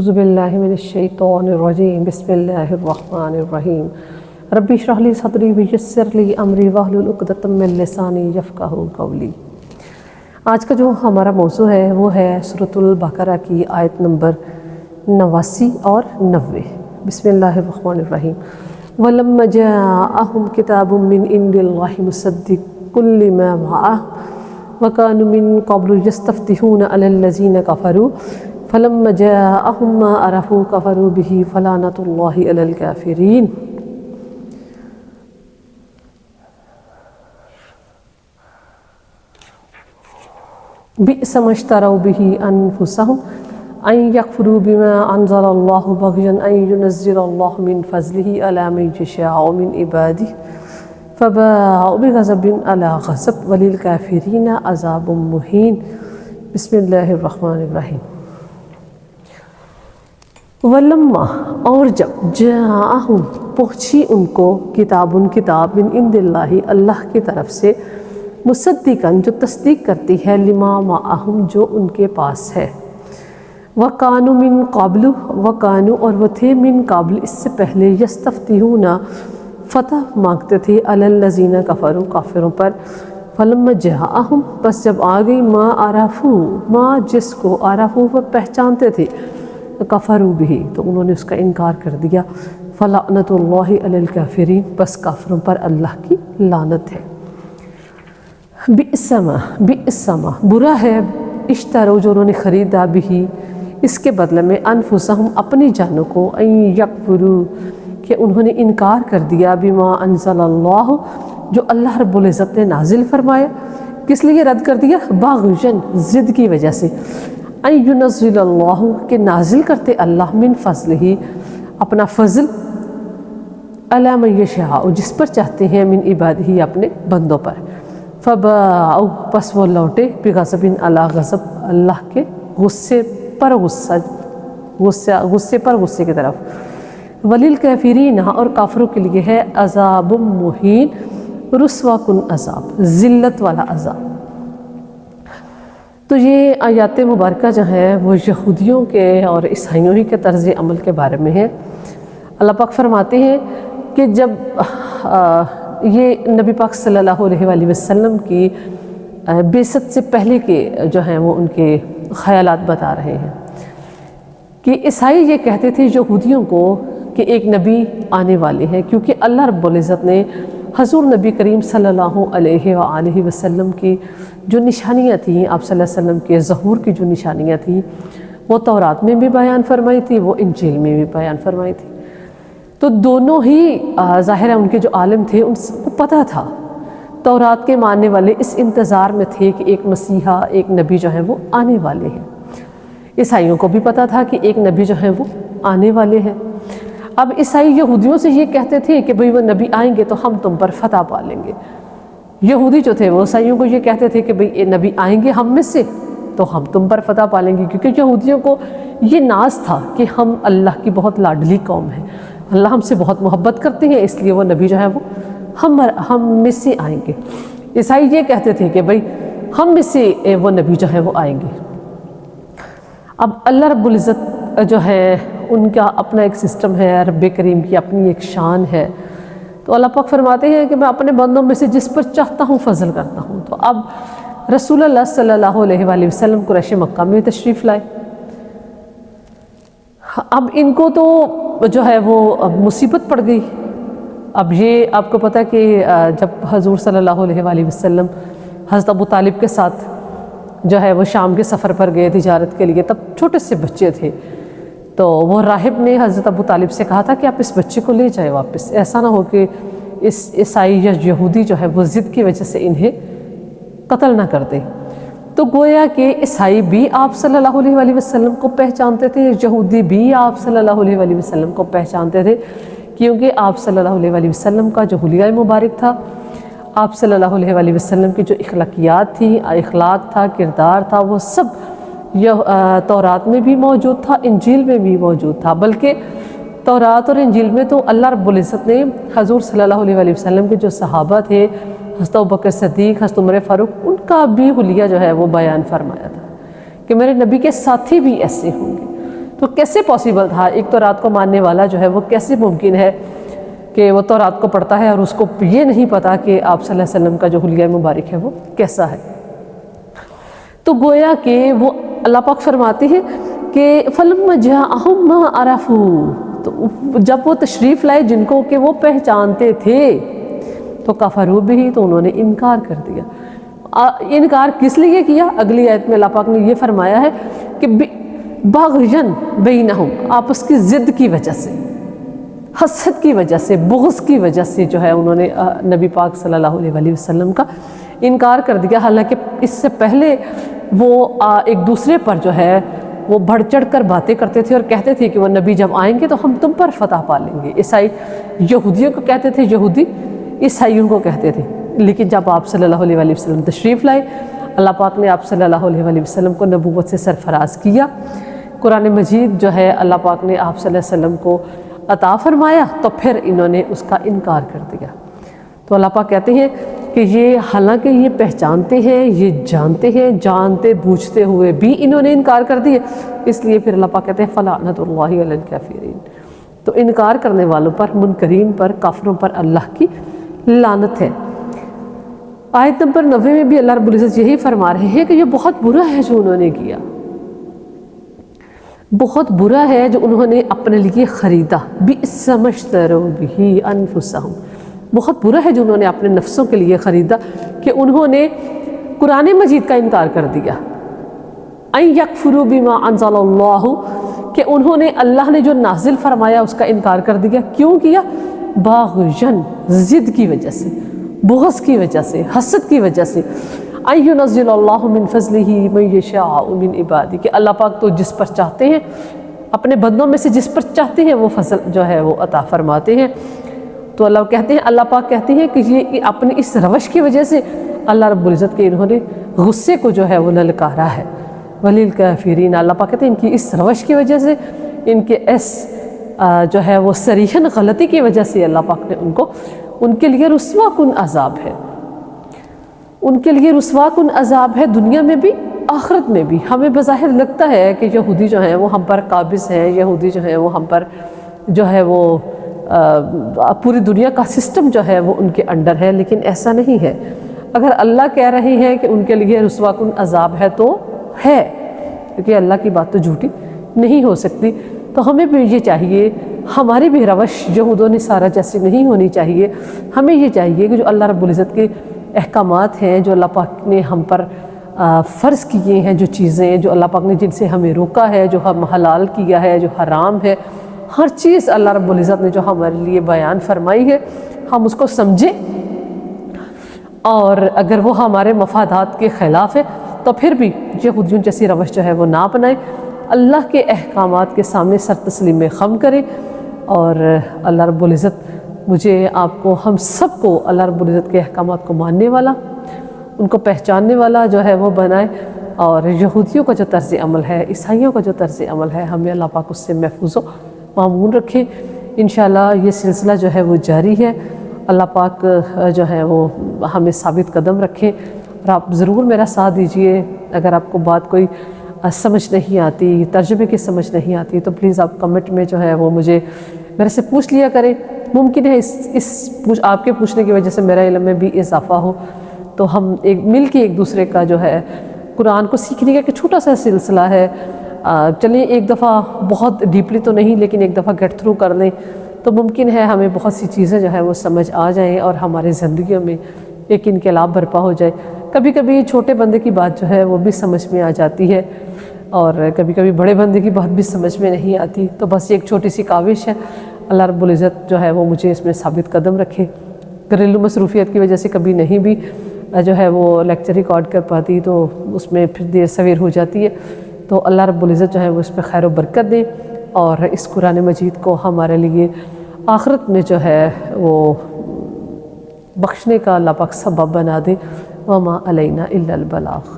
اعوذ باللہ من الشیطان الرجیم بسم اللہ الرحمن الرحیم ربی اشرح لی صدری ویسر لی امری واحلل عقدۃ من لسانی یفقہوا قولی۔ آج کا جو ہمارا موضوع ہے وہ ہے سورۃ البقرہ کی آیت نمبر 89 اور 90۔ بسم اللہ الرحمن الرحیم۔ وَلَمَّا جَاءَهُمْ كِتَابٌ مِّنْ عِندِ اللَّهِ مُصَدِّقٌ لِّمَا مَعَهُمْ وَكَانُوا مِن قَبْلُ يَسْتَفْتِحُونَ عَلَى الَّذِينَ كَفَرُوا فَلَمَّا جَاءَهُم مَّا عَرَفُوا كَفَرُوا بِهِ فَلَعْنَةُ اللَّهِ عَلَى الْكَافِرِينَ۔ بئس ما اشتروا به أنفسهم أن يكفروا بما أنزل الله بغيا أن ينزل الله من فضله على من يشاء من عباده فباءوا بغضب على غضب وللكافرين عذاب مهين۔ بسم اللہ الرحمن الرحیم۔ ولما اور جب جاءہم پہنچی ان کو کتاب من عند اللہ اللہ کی طرف سے مصدقاً جو تصدیق کرتی ہے لما معہم جو ان کے پاس ہے، وَقَانُوا مِن قَبْلُ وَقَانُوا اور وہ تھے من قبل اس سے پہلے یستفتحون فتح مانگتے تھے علی الذین کفروا کافروں پر، فلما جاءہم بس جب آ گئی ما عرفوا ما جس کو عرفوا وہ پہچانتے تھے کفروا بھی تو انہوں نے اس کا انکار کر دیا، فلعنۃ اللہ علی الکافرین بس کافروں پر اللہ کی لعنت ہے۔ بئس ما برا ہے اشتروا جو انہوں نے خریدا بھی اس کے بدلے میں انفسہم اپنی جانوں کو ان یکفروا کہ انہوں نے انکار کر دیا بما انزل اللہ جو اللہ رب العزت نے نازل فرمایا۔ کس لیے رد کر دیا؟ باغین ضد کی وجہ سے، ان ینزل اللہ کہ نازل کرتے اللہ من فضل ہی اپنا فضل علی من یشاء جس پر چاہتے ہیں من عبادہ اپنے بندوں پر، فباءوا پس وہ لوٹے بغضب علی غضب اللہ کے غصے پر غصے کی طرف، وللکافرین اور کافروں کے لیے ہے عذاب مہین رسوا کن عذاب ذلت والا عذاب۔ تو یہ آیات مبارکہ جو ہیں وہ یہودیوں کے اور عیسائیوں ہی کے طرز عمل کے بارے میں ہے۔ اللہ پاک فرماتے ہیں کہ جب یہ نبی پاک صلی اللہ علیہ وآلہ وسلم کی بعثت سے پہلے کے جو ہیں وہ ان کے خیالات بتا رہے ہیں کہ عیسائی یہ کہتے تھے یہودیوں کو کہ ایک نبی آنے والے ہیں، کیونکہ اللہ رب العزت نے حضور نبی کریم صلی اللہ علیہ وآلہ وسلم کی جو نشانیاں تھیں، آپ صلی اللہ علیہ وسلم کے ظہور کی جو نشانیاں تھیں وہ تورات میں بھی بیان فرمائی تھی، وہ انجیل میں بھی بیان فرمائی تھی۔ تو دونوں ہی ظاہر ہے ان کے جو عالم تھے ان کو پتہ تھا، تورات کے ماننے والے اس انتظار میں تھے کہ ایک مسیحا ایک نبی جو ہیں وہ آنے والے ہیں، عیسائیوں کو بھی پتہ تھا کہ ایک نبی جو ہیں وہ آنے والے ہیں۔ اب عیسائی یہودیوں سے یہ کہتے تھے کہ بھئی وہ نبی آئیں گے تو ہم تم پر فتح پا لیں گے۔ یہودی جو تھے وہ عیسائیوں کو یہ کہتے تھے کہ بھئی یہ نبی آئیں گے ہم میں سے تو ہم تم پر فتح پا لیں گے، کیونکہ یہودیوں کو یہ ناز تھا کہ ہم اللہ کی بہت لاڈلی قوم ہیں، اللہ ہم سے بہت محبت کرتے ہیں، اس لیے وہ نبی جو ہے وہ ہم میں سے آئیں گے۔ عیسائی یہ کہتے تھے کہ بھئی ہم میں سے وہ نبی جو ہے وہ آئیں گے۔ اب اللہ رب العزت جو ہے ان کا اپنا ایک سسٹم ہے، رب کریم کی اپنی ایک شان ہے، تو اللہ پاک فرماتے ہیں کہ میں اپنے بندوں میں سے جس پر چاہتا ہوں فضل کرتا ہوں۔ تو اب رسول اللہ صلی اللہ علیہ وآلہ وسلم قریش مکہ میں تشریف لائے۔ اب ان کو تو جو ہے وہ مصیبت پڑ گئی۔ اب یہ آپ کو پتہ کہ جب حضور صلی اللہ علیہ وآلہ وسلم حضرت ابو طالب کے ساتھ جو ہے وہ شام کے سفر پر گئے تجارت کے لیے، تب چھوٹے سے بچے تھے، تو وہ راہب نے حضرت ابو طالب سے کہا تھا کہ آپ اس بچے کو لے جائیں واپس، ایسا نہ ہو کہ اس عیسائی یا یہودی جو ہے وہ ضد کی وجہ سے انہیں قتل نہ کر دے۔ تو گویا کہ عیسائی بھی آپ صلی اللہ علیہ وآلہ وسلم کو پہچانتے تھے، یہودی بھی آپ صلی اللہ علیہ وآلہ وسلم کو پہچانتے تھے، کیونکہ آپ صلی اللہ علیہ وآلہ وسلم کا جو حلیہ مبارک تھا، آپ صلی اللہ علیہ وآلہ وسلم کی جو اخلاقیات تھی، اخلاق تھا، کردار تھا، وہ سب تورات میں بھی موجود تھا، انجیل میں بھی موجود تھا۔ بلکہ تورات اور انجیل میں تو اللہ رب العزت نے حضور صلی اللہ علیہ وآلہ وسلم کے جو صحابہ تھے، حضرت ابوبکر صدیق، حضرت عمر فاروق، ان کا بھی حلیہ جو ہے وہ بیان فرمایا تھا کہ میرے نبی کے ساتھی بھی ایسے ہوں گے۔ تو کیسے پاسبل تھا؟ ایک تورات کو ماننے والا جو ہے وہ کیسے ممکن ہے کہ وہ تورات کو پڑھتا ہے اور اس کو یہ نہیں پتا کہ آپ صلی اللہ علیہ وسلم کا جو حلیہ مبارک ہے وہ کیسا ہے؟ تو گویا کہ وہ اللہ پاک فرماتے ہیں کہ فَلَمَّا جَاءَهُم مَّا عَرَفُوا، تو جب وہ تشریف لائے جن کو کہ وہ پہچانتے تھے، تو کفروا بہ، تو انہوں نے انکار کر دیا۔ انکار کس لیے کیا؟ اگلی آیت میں اللہ پاک نے یہ فرمایا ہے کہ باغین بینہم، آپس کی ضد کی وجہ سے، حسد کی وجہ سے، بغض کی وجہ سے جو ہے انہوں نے نبی پاک صلی اللہ علیہ وسلم کا انکار کر دیا، حالانکہ اس سے پہلے وہ ایک دوسرے پر جو ہے وہ بڑھ چڑھ کر باتیں کرتے تھے اور کہتے تھے کہ وہ نبی جب آئیں گے تو ہم تم پر فتح پا لیں گے۔ عیسائی یہودیوں کو کہتے تھے، یہودی عیسائیوں کو کہتے تھے، لیکن جب آپ صلی اللہ علیہ وسلم تشریف لائے، اللہ پاک نے آپ صلی اللہ علیہ وسلم کو نبوت سے سرفراز کیا، قرآن مجید جو ہے اللہ پاک نے آپ صلی اللہ علیہ وسلم کو عطا فرمایا، تو پھر انہوں نے اس کا انکار کر دیا۔ تو اللہ پاک کہتے ہیں کہ یہ حالانکہ یہ پہچانتے ہیں، یہ جانتے ہیں، جانتے بوجھتے ہوئے بھی انہوں نے انکار کر دیا، اس لیے پھر اللہ پاک کہتے ہیں فَلَعْنَةُ اللَّهِ عَلَى الْكَافِرِينَ، تو انکار کرنے والوں پر، منکرین پر، کافروں پر اللہ کی لعنت ہے۔ آیت نمبر 90 میں بھی اللہ رب العزت یہی فرما رہے ہیں کہ یہ بہت برا ہے جو انہوں نے کیا، بہت برا ہے جو انہوں نے اپنے لیے خریدا، بئس ما اشتروا بہ انفسہم، بہت برا ہے جو انہوں نے اپنے نفسوں کے لیے خریدا کہ انہوں نے قرآن مجید کا انکار کر دیا، ان یکفروا بما انزل اللہ، کہ انہوں نے اللہ نے جو نازل فرمایا اس کا انکار کر دیا۔ کیوں کیا؟ باغین، ضد کی وجہ سے، بغض کی وجہ سے، حسد کی وجہ سے، ان ینزل اللہ من فضلہ من یشاء من عبادہ، کہ اللہ پاک تو جس پر چاہتے ہیں، اپنے بندوں میں سے جس پر چاہتے ہیں وہ فضل جو ہے وہ عطا فرماتے ہیں۔ تو اللہ پاک کہتے ہیں کہ یہ اپنی اس روش کی وجہ سے اللہ رب العزت کے انہوں نے غصے کو جو ہے وہ للکارا ہے۔ وَلِلْكَافِرِينَ، اللہ پاک کہتے ہیں ان کی اس روش کی وجہ سے، ان کے اس جو ہے وہ صریحاً غلطی کی وجہ سے اللہ پاک نے ان کے لیے رسوا کن عذاب ہے، ان کے لیے رسوا کن عذاب ہے، دنیا میں بھی آخرت میں بھی۔ ہمیں بظاہر لگتا ہے کہ یہودی جو ہیں وہ ہم پر قابض ہیں، یہودی جو ہیں وہ ہم پر جو ہے وہ پوری دنیا کا سسٹم جو ہے وہ ان کے انڈر ہے، لیکن ایسا نہیں ہے۔ اگر اللہ کہہ رہے ہیں کہ ان کے لیے رسوا کن عذاب ہے تو ہے، کیونکہ اللہ کی بات تو جھوٹی نہیں ہو سکتی۔ تو ہمیں بھی یہ چاہیے، ہماری بھی روش یہود و نصارہ جیسی نہیں ہونی چاہیے۔ ہمیں یہ چاہیے کہ جو اللہ رب العزت کے احکامات ہیں، جو اللہ پاک نے ہم پر فرض کیے ہیں، جو چیزیں جو اللہ پاک نے جن سے ہمیں روکا ہے، جو ہم حلال کیا ہے، جو حرام ہے، ہر چیز اللہ رب العزت نے جو ہمارے لیے بیان فرمائی ہے، ہم اس کو سمجھیں، اور اگر وہ ہمارے مفادات کے خلاف ہے تو پھر بھی یہودیوں جیسی روش جو ہے وہ نہ اپنائیں، اللہ کے احکامات کے سامنے سر تسلیم خم کریں، اور اللہ رب العزت مجھے، آپ کو، ہم سب کو اللہ رب العزت کے احکامات کو ماننے والا، ان کو پہچاننے والا جو ہے وہ بنائے، اور یہودیوں کا جو طرز عمل ہے، عیسائیوں کا جو طرز عمل ہے، ہمیں اللہ پاک اس سے محفوظ و معمون رکھے۔ انشاءاللہ یہ سلسلہ جو ہے وہ جاری ہے، اللہ پاک جو ہے وہ ہمیں ثابت قدم رکھے، اور آپ ضرور میرا ساتھ دیجئے۔ اگر آپ کو بات کوئی سمجھ نہیں آتی، ترجمے کی سمجھ نہیں آتی، تو پلیز آپ کمنٹ میں جو ہے وہ مجھے میرے سے پوچھ لیا کریں، ممکن ہے آپ کے پوچھنے کی وجہ سے میرا علم میں بھی اضافہ ہو، تو ہم مل کے ایک دوسرے کا جو ہے قرآن کو سیکھنے کا ایک چھوٹا سا سلسلہ ہے، چلیں ایک دفعہ بہت ڈیپلی تو نہیں، لیکن ایک دفعہ گیٹ تھرو کر لیں تو ممکن ہے ہمیں بہت سی چیزیں جو ہے وہ سمجھ آ جائیں، اور ہماری زندگیوں میں ایک انقلاب برپا ہو جائے۔ کبھی کبھی چھوٹے بندے کی بات جو ہے وہ بھی سمجھ میں آ جاتی ہے، اور کبھی کبھی بڑے بندے کی بات بھی سمجھ میں نہیں آتی، تو بس یہ ایک چھوٹی سی کاوش ہے، اللہ رب العزت جو ہے وہ مجھے اس میں ثابت قدم رکھے۔ گھریلو مصروفیت کی وجہ سے کبھی نہیں بھی جو ہے وہ لیکچر ریکارڈ کر پاتی، تو اس میں پھر دیر سویر ہو جاتی ہے، تو اللہ رب العزت جو ہے وہ اس پہ خیر و برکت دے، اور اس قرآن مجید کو ہمارے لیے آخرت میں جو ہے وہ بخشنے کا اللہ پاک سبب بنا دے۔ وما علینا الا البلاغ۔